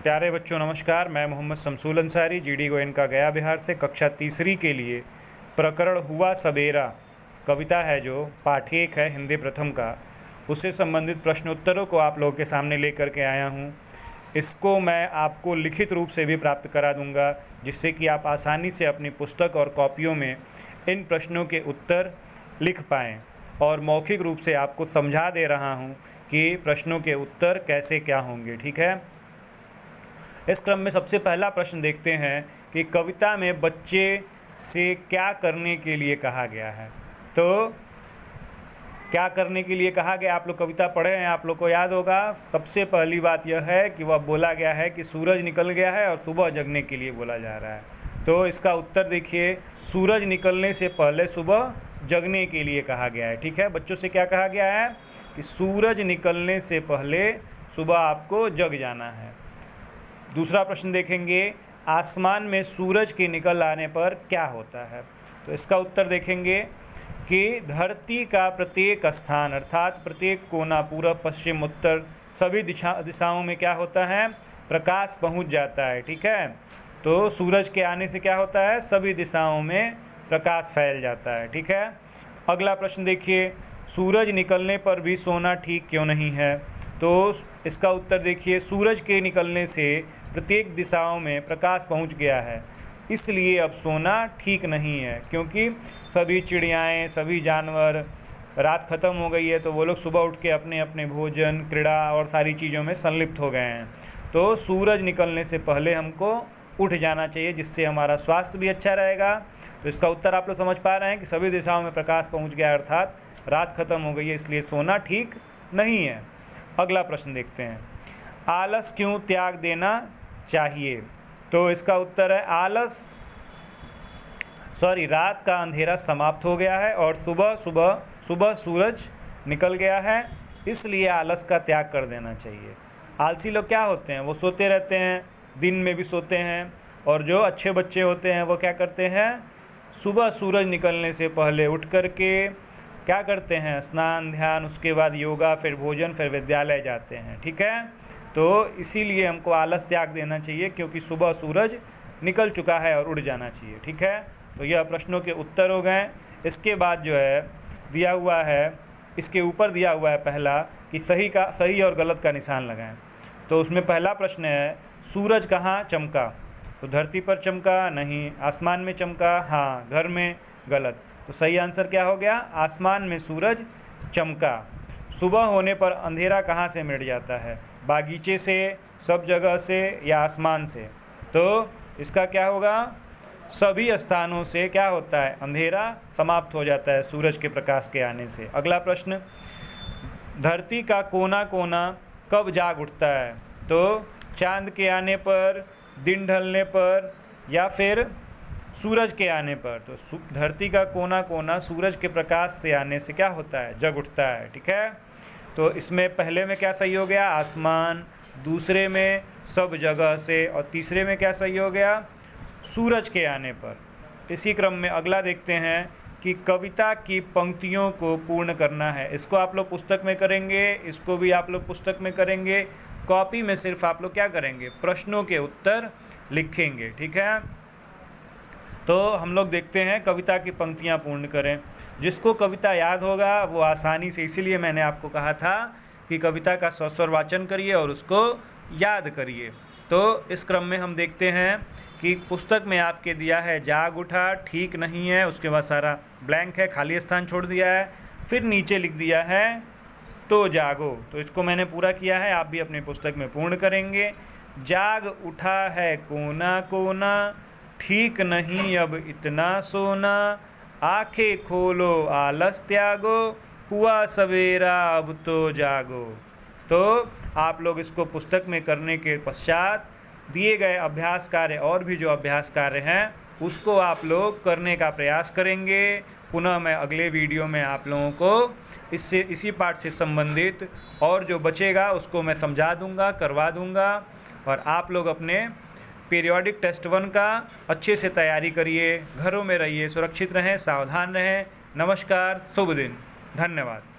प्यारे बच्चों नमस्कार। मैं मोहम्मद शमसूल अंसारी जीडी गोयनका गया बिहार से कक्षा तीसरी के लिए प्रकरण हुआ सवेरा कविता है जो पाठ 1 है हिंदी प्रथम का, उससे संबंधित प्रश्नोत्तरों को आप लोगों के सामने लेकर के आया हूँ। इसको मैं आपको लिखित रूप से भी प्राप्त करा दूंगा, जिससे कि आप आसानी से अपनी पुस्तक और कॉपियों में इन प्रश्नों के उत्तर लिख पाएँ। और मौखिक रूप से आपको समझा दे रहा हूँ कि प्रश्नों के उत्तर कैसे क्या होंगे। ठीक है। इस क्रम में सबसे पहला प्रश्न देखते हैं कि कविता में बच्चे से क्या करने के लिए कहा गया है। तो क्या करने के लिए कहा गया, आप लोग कविता पढ़े हैं, आप लोग को याद होगा। सबसे पहली बात यह है कि वह बोला गया है कि सूरज निकल गया है और सुबह जगने के लिए बोला जा रहा है। तो इसका उत्तर देखिए, सूरज निकलने से पहले सुबह जगने के लिए कहा गया है। ठीक है, बच्चों से क्या कहा गया है कि सूरज निकलने से पहले सुबह आपको जग जाना है। दूसरा प्रश्न देखेंगे, आसमान में सूरज के निकल आने पर क्या होता है। तो इसका उत्तर देखेंगे कि धरती का प्रत्येक स्थान अर्थात प्रत्येक कोना, पूर्व पश्चिम उत्तर सभी दिशाओं में क्या होता है, प्रकाश पहुंच जाता है। ठीक है, तो सूरज के आने से क्या होता है, सभी दिशाओं में प्रकाश फैल जाता है। ठीक है। अगला प्रश्न देखिए, सूरज निकलने पर भी सोना ठीक क्यों नहीं है। तो इसका उत्तर देखिए, सूरज के निकलने से प्रत्येक दिशाओं में प्रकाश पहुंच गया है, इसलिए अब सोना ठीक नहीं है। क्योंकि सभी चिड़ियाएँ, सभी जानवर, रात ख़त्म हो गई है तो वो लोग सुबह उठ के अपने अपने भोजन, क्रीड़ा और सारी चीज़ों में संलिप्त हो गए हैं। तो सूरज निकलने से पहले हमको उठ जाना चाहिए, जिससे हमारा स्वास्थ्य भी अच्छा रहेगा। तो इसका उत्तर आप लोग समझ पा रहे हैं कि सभी दिशाओं में प्रकाश पहुंच गया अर्थात रात ख़त्म हो गई है, इसलिए सोना ठीक नहीं है। अगला प्रश्न देखते हैं, आलस क्यों त्याग देना चाहिए। तो इसका उत्तर है रात का अंधेरा समाप्त हो गया है और सुबह सूरज निकल गया है, इसलिए आलस का त्याग कर देना चाहिए। आलसी लोग क्या होते हैं, वो सोते रहते हैं, दिन में भी सोते हैं। और जो अच्छे बच्चे होते हैं वो क्या करते हैं, सुबह सूरज निकलने से पहले उठ कर के क्या करते हैं, स्नान ध्यान, उसके बाद योगा, फिर भोजन, फिर विद्यालय जाते हैं। ठीक है, तो इसीलिए हमको आलस त्याग देना चाहिए, क्योंकि सुबह सूरज निकल चुका है और उड़ जाना चाहिए। ठीक है, तो यह प्रश्नों के उत्तर हो गए। इसके बाद जो है दिया हुआ है, इसके ऊपर दिया हुआ है पहला कि सही और गलत का निशान लगाएं। तो उसमें पहला प्रश्न है, सूरज कहाँ चमका। तो धरती पर चमका नहीं, आसमान में चमका हाँ, घर में गलत। तो सही आंसर क्या हो गया, आसमान में सूरज चमका। सुबह होने पर अंधेरा कहाँ से मिट जाता है, बागीचे से, सब जगह से या आसमान से। तो इसका क्या होगा, सभी स्थानों से क्या होता है, अंधेरा समाप्त हो जाता है सूरज के प्रकाश के आने से। अगला प्रश्न, धरती का कोना कोना कब जाग उठता है। तो चांद के आने पर, दिन ढलने पर या फिर सूरज के आने पर। तो धरती का कोना कोना सूरज के प्रकाश से आने से क्या होता है, जग उठता है। ठीक है, तो इसमें पहले में क्या सही हो गया, आसमान, दूसरे में सब जगह से, और तीसरे में क्या सही हो गया, सूरज के आने पर। इसी क्रम में अगला देखते हैं कि कविता की पंक्तियों को पूर्ण करना है। इसको आप लोग पुस्तक में करेंगे, इसको भी आप लोग पुस्तक में करेंगे। कॉपी में सिर्फ आप लोग क्या करेंगे, प्रश्नों के उत्तर लिखेंगे। ठीक है, तो हम लोग देखते हैं कविता की पंक्तियां पूर्ण करें। जिसको कविता याद होगा वो आसानी से, इसीलिए मैंने आपको कहा था कि कविता का स्वस्वर वाचन करिए और उसको याद करिए। तो इस क्रम में हम देखते हैं कि पुस्तक में आपके दिया है जाग उठा, ठीक नहीं है, उसके बाद सारा ब्लैंक है, खाली स्थान छोड़ दिया है। फिर नीचे लिख दिया है तो जागो। तो इसको मैंने पूरा किया है, आप भी अपनी पुस्तक में पूर्ण करेंगे। जाग उठा है कोना कोना, ठीक नहीं अब इतना सोना, आंखें खोलो आलस त्यागो, हुआ सवेरा अब तो जागो। तो आप लोग इसको पुस्तक में करने के पश्चात दिए गए अभ्यास कार्य और भी जो अभ्यास कार्य हैं उसको आप लोग करने का प्रयास करेंगे। पुनः मैं अगले वीडियो में आप लोगों को इसी पाठ से संबंधित और जो बचेगा उसको मैं समझा दूंगा, करवा दूंगा। और आप लोग अपने पीरियोडिक टेस्ट 1 का अच्छे से तैयारी करिए, घरों में रहिए, सुरक्षित रहें, सावधान रहें। नमस्कार, शुभ दिन, धन्यवाद।